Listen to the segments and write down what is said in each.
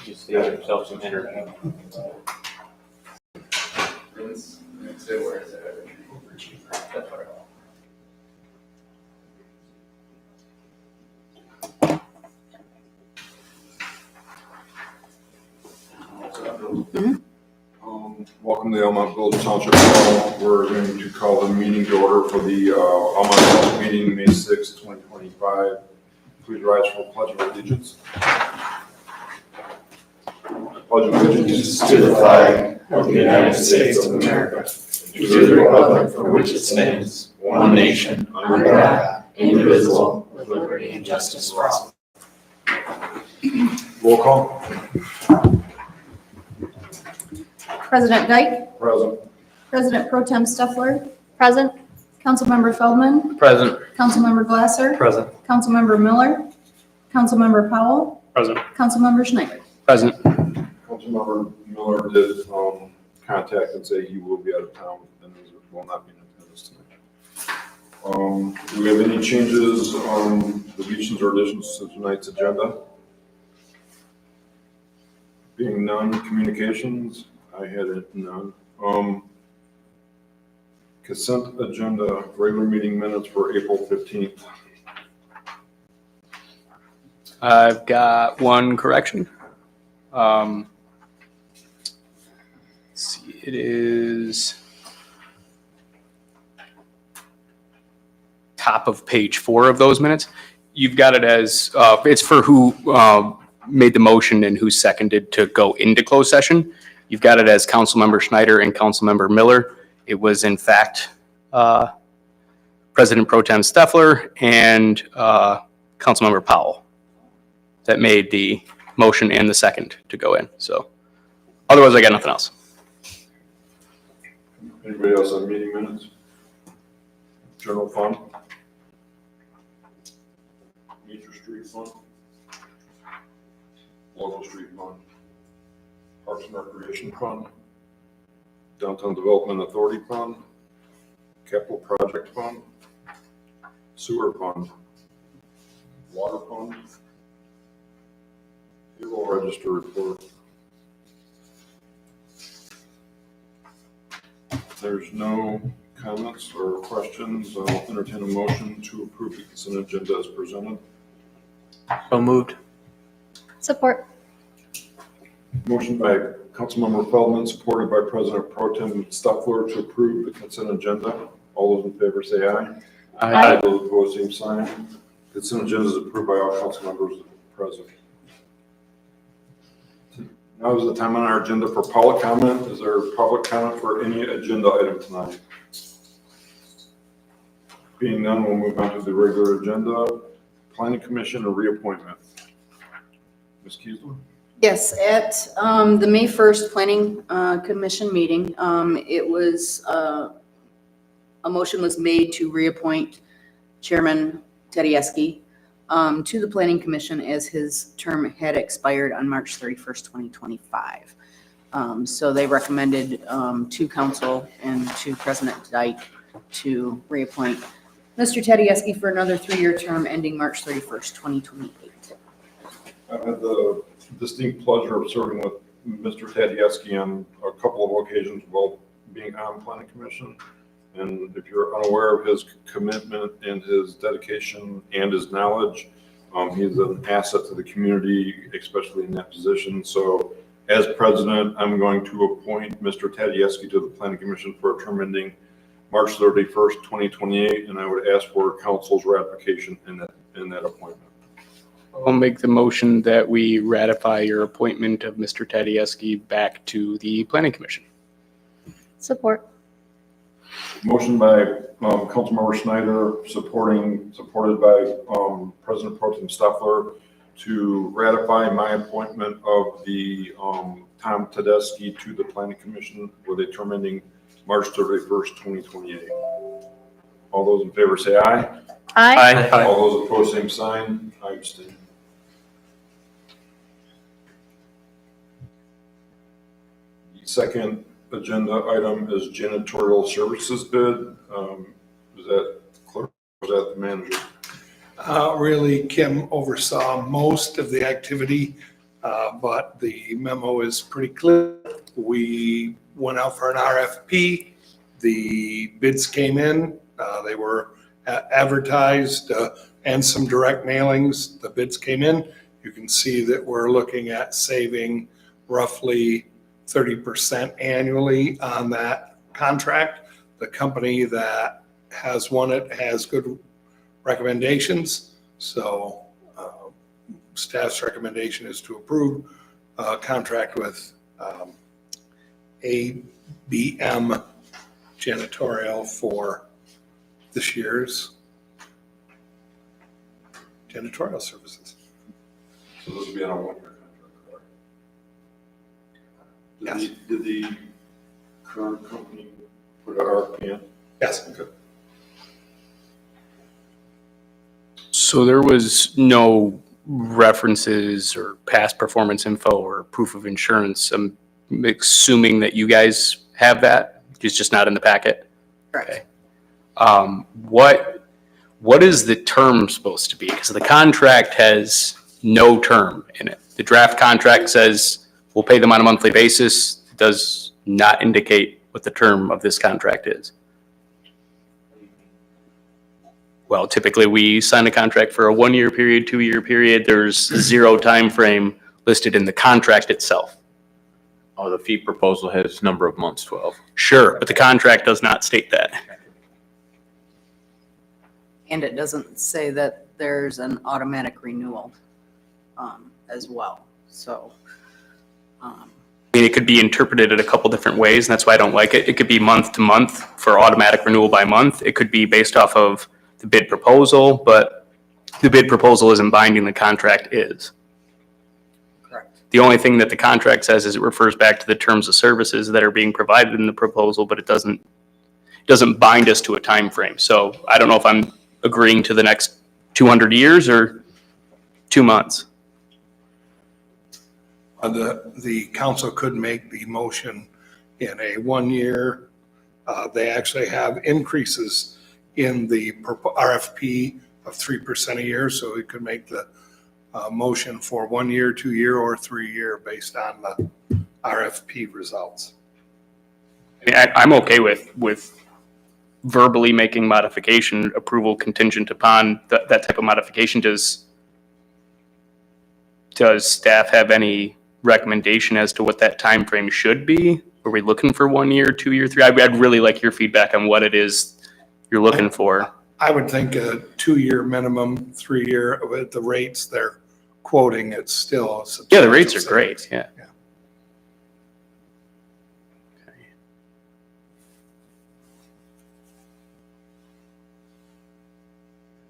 Just save yourself some energy. Welcome to the Almont Village Township Hall. We're going to call the meeting to order for the Almont Village meeting, May 6, 2025. Please rise for the Pledge of Allegiance. Pledge of Allegiance To the flag of the United States of America, and to the republic for which it stands, one nation, under God, indivisible, with liberty and justice for all. Roll call. President Dyke, Present. President Pro Tem Stuffler. Present. Councilmember Feldman, Present. Councilmember Glasser, Present. Councilmember Miller, Councilmember Powell, Present. Councilmember Schneider. Present. Councilmember Miller did contact and say he will be out of town and will not be in attendance tonight. Do we have any changes on deletions or additions to tonight's agenda? Being none, communications, I had it none. Consent agenda, regular meeting minutes for April 15th. I've got one correction. Let's see, it is top of page 4 of those minutes. You've got it as, it's for who made the motion and who seconded to go into closed session. You've got it as Councilmember Schneider and Councilmember Miller. It was in fact President Pro Tem Steffler and Councilmember Powell that made the motion and the second to go in. So otherwise I got nothing else. Anybody else on meeting minutes? General fund? Meeker Street Fund? Local Street Fund? Parks and Recreation Fund? Downtown Development Authority Fund? Capital Project Fund? Sewer Fund? Water Fund? Payroll Register Report? If there's no comments or questions, I'll entertain a motion to approve the consent agenda as presented. So moved. Support. Motion by Councilmember Feldman, supported by President Pro Tem Stuffler to approve the consent agenda. All those in favor say aye. Aye. Those opposed, same sign. Consent agenda is approved by all council members present. Now is the time on our agenda for public comment. Is there public comment for any agenda item tonight? Being none, we'll move on to the regular agenda. Planning Commission and reappointment. Ms. Kiesler? Yes, at the May 1st Planning Commission meeting, it was, a motion was made to reappoint Chairman Tedeschi to the Planning Commission as his term had expired on March 31st, 2025. So they recommended to council and to President Dyke to reappoint Mr. Tedeschi for another 3-year term ending March 31st, 2028. I've had the distinct pleasure of serving with Mr. Tedeschi on a couple of occasions while being on Planning Commission. And if you're unaware of his commitment and his dedication and his knowledge, he's an asset to the community, especially in that position. So as president, I'm going to appoint Mr. Tedeschi to the Planning Commission for a term ending March 31st, 2028. And I would ask for council's ratification in that appointment. I'll make the motion that we ratify your appointment of Mr. Tedeschi back to the Planning Commission. Support. Motion by Councilmember Schneider, supported by President Pro Tem Stuffler to ratify my appointment of the Tom Tedeschi to the Planning Commission with a term ending March 31st, 2028. All those in favor say aye. Aye. All those opposed, same sign. I abstain. The second agenda item is janitorial services bid. Is that clerk or is that the manager? Really, Kim oversaw most of the activity but the memo is pretty clear. We went out for an RFP. The bids came in. They were advertised and some direct mailings. The bids came in. You can see that we're looking at saving roughly 30% annually on that contract. The company that has won it has good recommendations. So staff's recommendation is to approve a contract with ABM Janitorial for this year's janitorial services. So this will be on a one-year contract, correct? Yes. Did the current company put an RFP in? Yes. Okay. So there was no references or past performance info or proof of insurance. I'm assuming that you guys have that. It's just not in the packet. Correct. Okay. What is the term supposed to be? Because the contract has no term in it. The draft contract says we'll pay them on a monthly basis. It does not indicate what the term of this contract is. Well, typically we sign a contract for a 1-year period, 2-year period. There's zero time frame listed in the contract itself. Oh, the fee proposal has number of months, 12. Sure, but the contract does not state that. And it doesn't say that there's an automatic renewal as well. So, I mean, it could be interpreted in a couple different ways, and that's why I don't like it. It could be month to month for automatic renewal by month. It could be based off of the bid proposal, but the bid proposal isn't binding, the contract is. correct. The only thing that the contract says is it refers back to the terms of services that are being provided in the proposal, but it doesn't bind us to a time frame. So I don't know if I'm agreeing to the next 200 years or 2 months. The council could make the motion in a 1 year. They actually have increases in the RFP of 3% a year, so we could make the motion for 1 year, 2 year, or 3 year based on the RFP results. I mean, I'm okay with verbally making modification approval contingent upon that type of modification. Does staff have any recommendation as to what that time frame should be? Are we looking for 1 year, 2 year, 3? I'd really like your feedback on what it is you're looking for. I would think a 2 year minimum, 3 year, with the rates they're quoting, it's still. Yeah, the rates are great, yeah. Yeah. Okay.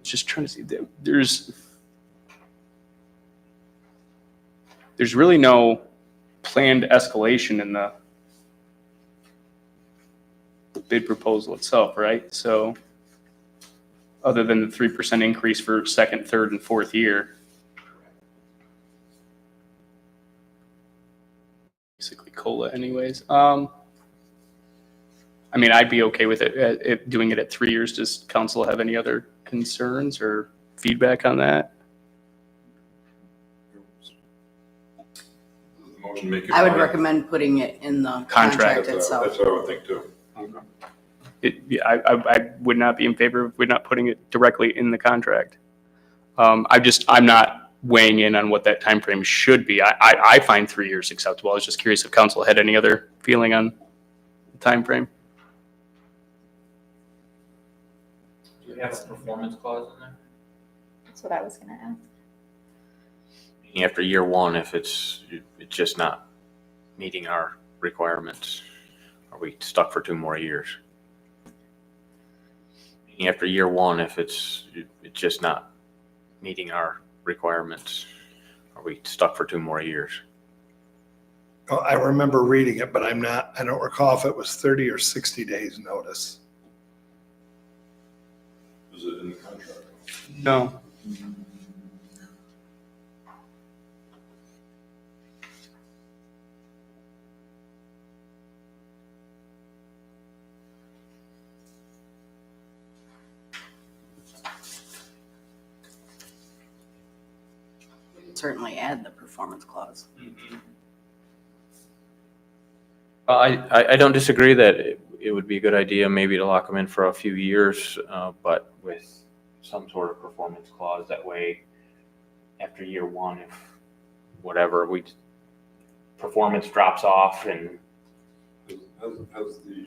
Just trying to see, there's really no planned escalation in the bid proposal itself, right? So other than the 3% increase for second, third, and fourth year. Basically COLA anyways. I mean, I'd be okay with it doing it at 3 years. Does council have any other concerns or feedback on that? The motion make it I would binding. recommend putting it in the Contract. contract That's itself. what I would think too. Yeah, I would not be in favor of, we're not putting it directly in the contract. I'm not weighing in on what that time frame should be. I find 3 years acceptable. I was just curious if council had any other feeling on the time frame. Do you have a performance clause in there? That's what I was gonna ask. After year one, if it's just not meeting our requirements, are we stuck for 2 more years? After year one, if it's just not meeting our requirements, are we stuck for 2 more years? Well, I remember reading it, but I don't recall if it was 30 or 60 days notice. Is it in the contract? No. certainly add the performance clause. I don't disagree that it would be a good idea maybe to lock them in for a few years, but with some sort of performance clause. That way, after year one, if whatever, performance drops off and Has the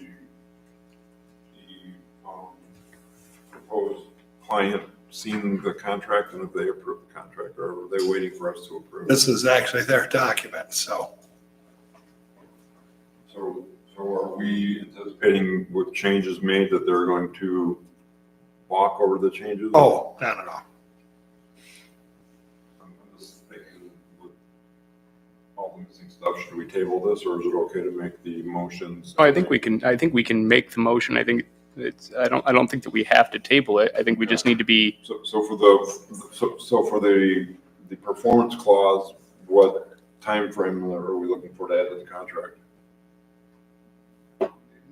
proposed client seen the contract, and have they approved the contract, or are they waiting for us to approve? This is actually their document, so. So are we anticipating with changes made that they're going to walk over the changes? Oh, not at all. I'm just thinking with all the missing stuff, should we table this, or is it okay to make the motions? Oh, I think we can make the motion. I think I don't think that we have to table it. I think we just need to be, So for the performance clause, what time frame are we looking for to add to the contract?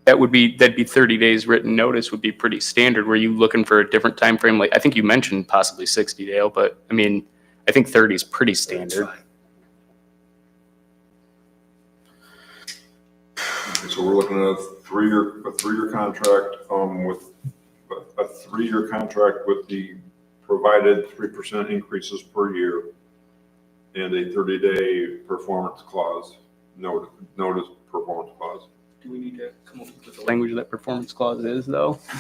that'd be 30 days written notice would be pretty standard. Were you looking for a different time frame? Like, I think you mentioned possibly 60, Dale, but I mean, I think 30 is pretty That's standard. fine. Okay, so we're looking at a three-year contract, with a 3-year contract with the provided 3% increases per year and a 30-day performance clause, notice performance clause. Do we need to come up with the language of that performance clause is, though? I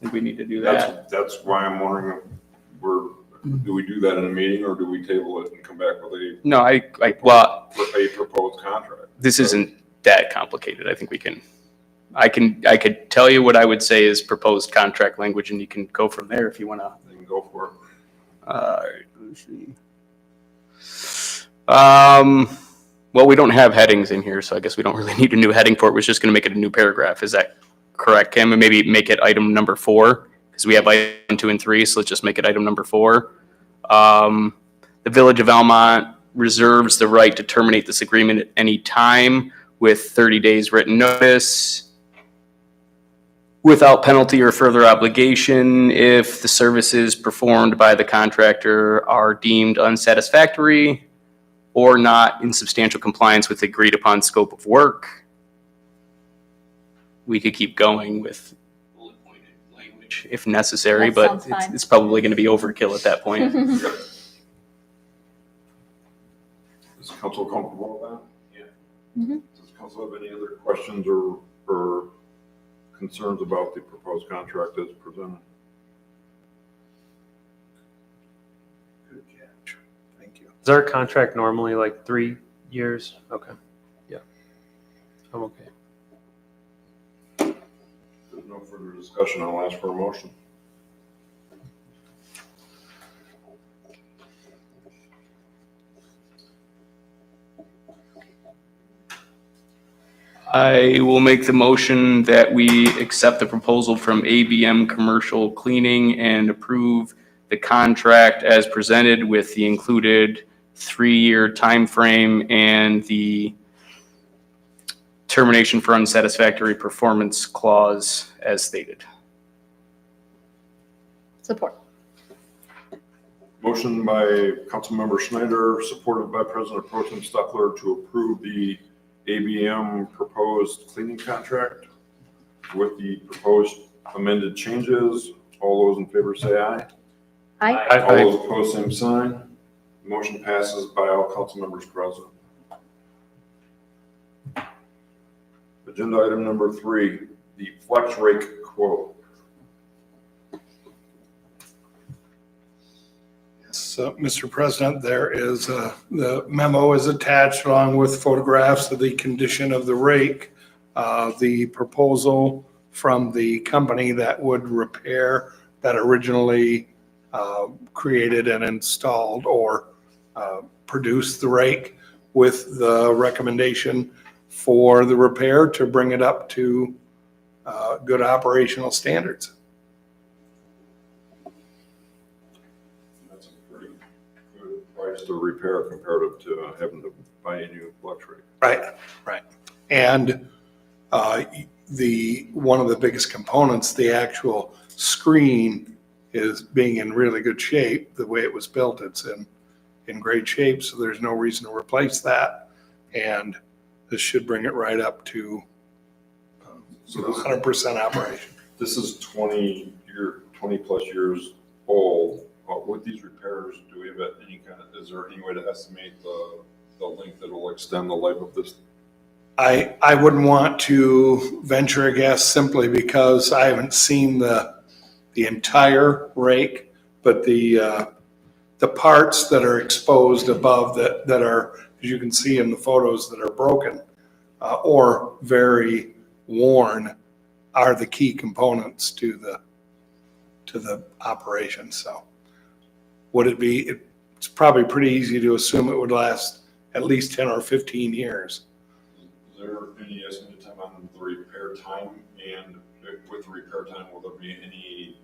think we need to do that. That's why I'm wondering, do we do that in a meeting, or do we table it and come back with No, well, a proposed contract? this isn't that complicated. I think we can, I could tell you what I would say is proposed contract language, and you can go from there if you want to. Then can go for it. Let's see. Well, we don't have headings in here, so I guess we don't really need a new heading for it. We're just going to make it a new paragraph. Is that correct, Kim? And maybe make it item number 4, because we have item 1, 2, and 3. So let's just make it item number 4. The Village of Almont reserves the right to terminate this agreement at any time with 30 days written notice, without penalty or further obligation, if the services performed by the contractor are deemed unsatisfactory or not in substantial compliance with the agreed upon scope of work. We could keep going with bullet pointed language if necessary, That but sounds fine. it's probably going to be overkill at that point. Is council comfortable with that? Yeah. Mhm. Does council have any other questions or concerns about the proposed contract as presented? Good catch. Thank you. Is our contract normally like 3 years? Okay. Yeah. I'm okay. If there's no further discussion, I'll ask for a motion. I will make the motion that we accept the proposal from ABM Commercial Cleaning and approve the contract as presented with the included 3-year time frame and the termination for unsatisfactory performance clause as stated. Support. Motion by Councilmember Schneider, supported by President Pro Tem Stuckler, to approve the ABM proposed cleaning contract with the proposed amended changes. All those in favor say aye. Aye. All those opposed, same sign. Motion passes by all council members present. Agenda item number 3, the flex rate quote. So, Mr. President, there is, the memo is attached along with photographs of the condition of the rake. The proposal from the company that would repair that originally created and installed or produced the rake, with the recommendation for the repair to bring it up to good operational standards. That's a pretty good price to repair comparative to having to buy a new flex rate. Right, right. And one of the biggest components, the actual screen, is being in really good shape. The way it was built, it's in in great shape, so there's no reason to replace that. And this should bring it right up to 100% operation. This is 20 plus years old. With these repairs, do we have is there any way to estimate the length that will extend the life of this? I wouldn't want to venture a guess simply because I haven't seen the entire rake, but the parts that are exposed above that are, as you can see in the photos, that are broken or very worn are the key components to the operation. So would it be, it's probably pretty easy to assume it would last at least 10 or 15 years. Is there any estimated time on the repair time? And with the repair time, will there be any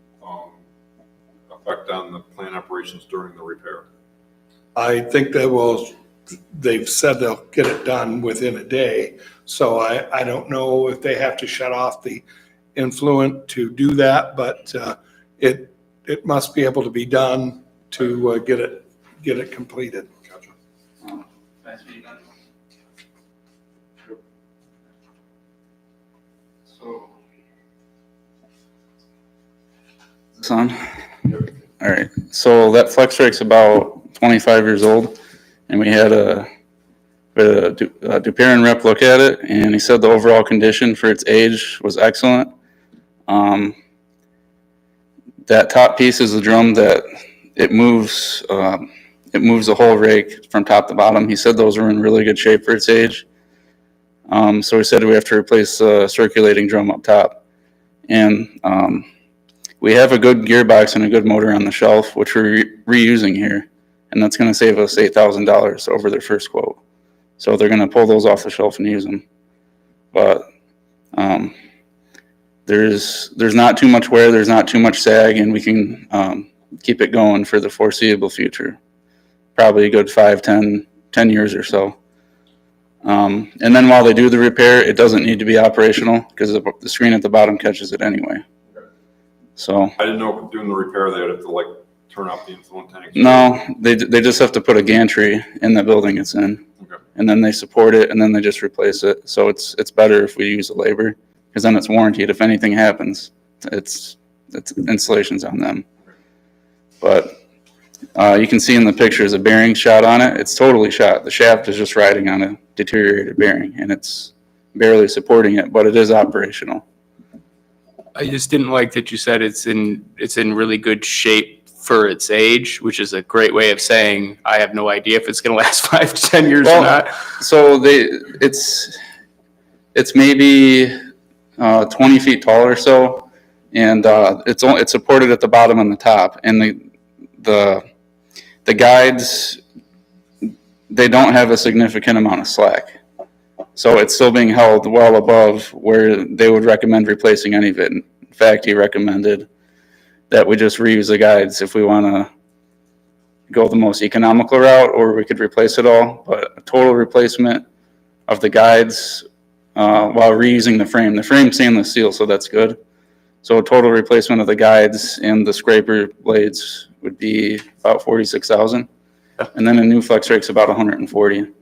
effect on the plant operations during the repair? I think they've said they'll get it done within a day. So I don't know if they have to shut off the influent to do that, but it must be able to be done to get it completed. Gotcha. So. This on? All right, so that flex rake's about 25 years old, and we had a Dupeyron rep look at it, and he said the overall condition for its age was excellent. That top piece is the drum that it moves the whole rake from top to bottom. He said those were in really good shape for its age. So he said we have to replace the circulating drum up top. And we have a good gearbox and a good motor on the shelf, which we're reusing here. And that's going to save us $8,000 over their first quote. So they're going to pull those off the shelf and use them. But there's not too much wear, there's not too much sag, and we can keep it going for the foreseeable future. Probably a good 5, 10 years or so. And then while they do the repair, it doesn't need to be operational because the screen at the bottom catches it anyway. So I didn't know if doing the repair, they would have to turn off the influent tank. no, they just have to put a gantry in the building it's in. Okay. And then they support it, and then they just replace it. So it's better if we use the labor, because then it's warranted. If anything happens, it's installations on them. But you can see in the pictures a bearing shot on it. It's totally shot. The shaft is just riding on a deteriorated bearing, and it's barely supporting it, but it is operational. I just didn't like that you said it's in really good shape for its age, which is a great way of saying I have no idea if it's going to last 5 to 10 years or not. So it's maybe 20 feet tall or so, and it's supported at the bottom and the top, and the guides, they don't have a significant amount of slack. So it's still being held well above where they would recommend replacing any of it. In fact, he recommended that we just reuse the guides if we want to go the most economical route, or we could replace it all. But a total replacement of the guides while reusing the frame. The frame's stainless steel, so that's good. So a total replacement of the guides and the scraper blades would be about $46,000. And then a new flex rake's about $140,000.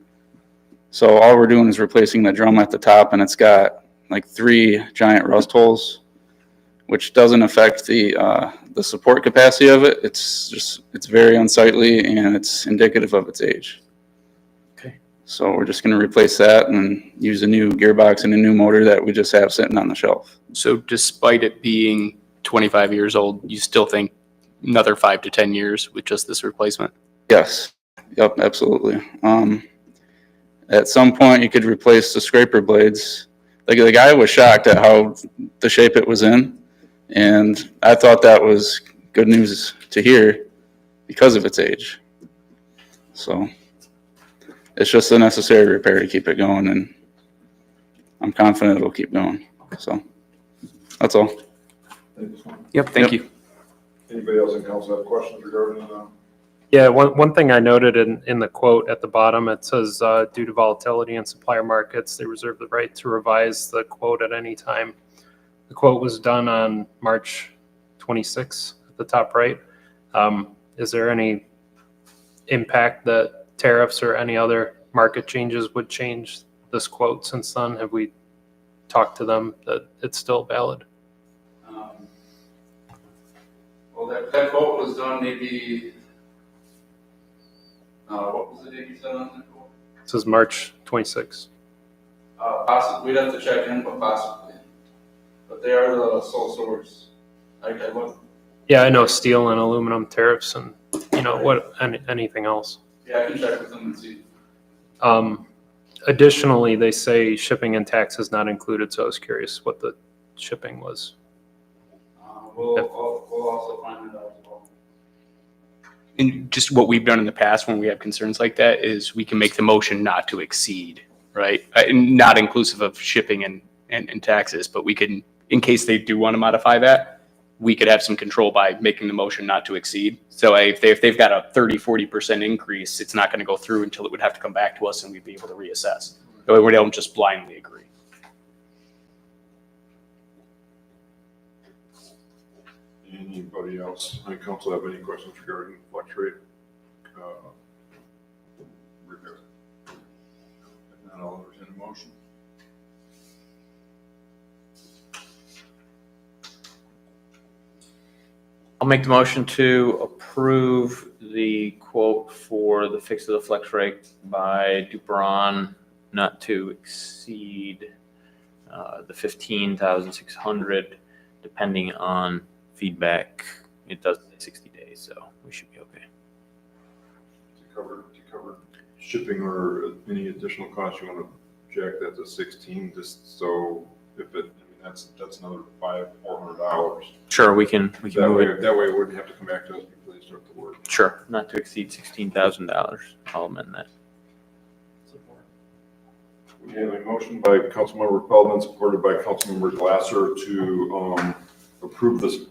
So all we're doing is replacing the drum at the top, and it's got 3 giant rust holes, which doesn't affect the support capacity of it. It's very unsightly, and it's indicative of its age. Okay. So we're just going to replace that and use a new gearbox and a new motor that we just have sitting on the shelf. So despite it being 25 years old, you still think another 5 to 10 years with just this replacement? Yes. Yep, absolutely. At some point, you could replace the scraper blades. The guy was shocked at how the shape it was in, and I thought that was good news to hear because of its age. So it's just a necessary repair to keep it going, and I'm confident it'll keep going. So that's all. Yep, thank you. Anybody else in council have questions regarding Yeah, one thing I noted in the quote at the bottom, it says, due to volatility in supplier markets, they reserve the right to revise the quote at any time. The quote was done on March 26th at the top right. Is there any impact that tariffs or any other market changes would change this quote since then? Have we talked to them that it's still valid? Well, that quote was done maybe, what was the date you said on that quote? This is March 26th. Possibly, we'd have to check in, but possibly. But they are the sole source. I look, Yeah, I know steel and aluminum tariffs and, anything else. yeah, I can check with them and see. Additionally, they say shipping and taxes not included, so I was curious what the shipping was. We'll also find it out as well. And just what we've done in the past when we have concerns like that is we can make the motion not to exceed, right? Not inclusive of shipping and taxes, but we can, in case they do want to modify that, we could have some control by making the motion not to exceed. So if they've got a 30-40% increase, it's not going to go through until it would have to come back to us and we'd be able to reassess. So we don't just blindly agree. Anybody else on council have any questions regarding flex rate? Repair? If not, I'll entertain a motion. I'll make the motion to approve the quote for the fix of the flex rate by Dupron not to exceed the 15,600, depending on feedback. It does take 60 days, so we should be okay. To cover shipping or any additional costs, you want to jack that to 16, just so that's another $400. Sure, we can That move way, it. that way it wouldn't have to come back to us before they start the work. Sure, not to exceed $16,000. I'll amend that. We have a motion by Councilmember Feldman, supported by Councilmember Glasser to approve the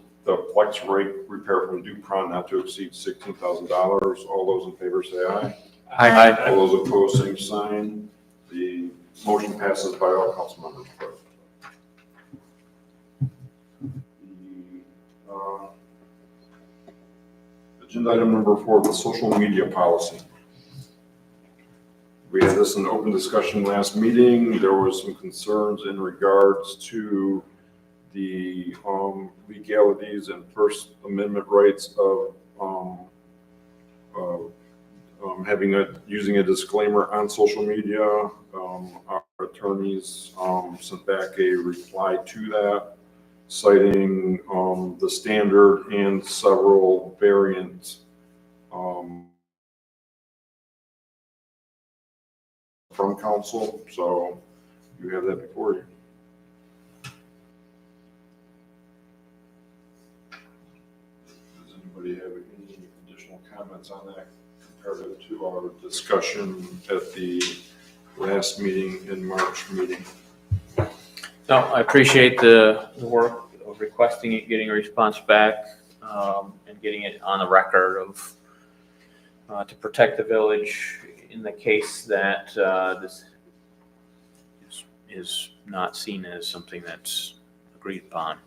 flex rate repair from Dupron not to exceed $16,000. All those in favor say aye. Aye. All those opposed, same sign. The motion passes by all council members present. Agenda item number 4, the social media policy. We had this in open discussion last meeting. There was some concerns in regards to the legalities and First Amendment rights of using a disclaimer on social media. Our attorneys sent back a reply to that, citing the standard and several variants from council. So you have that before you. Does anybody have any additional comments on that comparative to our discussion at the last meeting in March meeting? No, I appreciate the work of requesting it, getting a response back, and getting it on the record of to protect the village in the case that this is not seen as something that's agreed upon.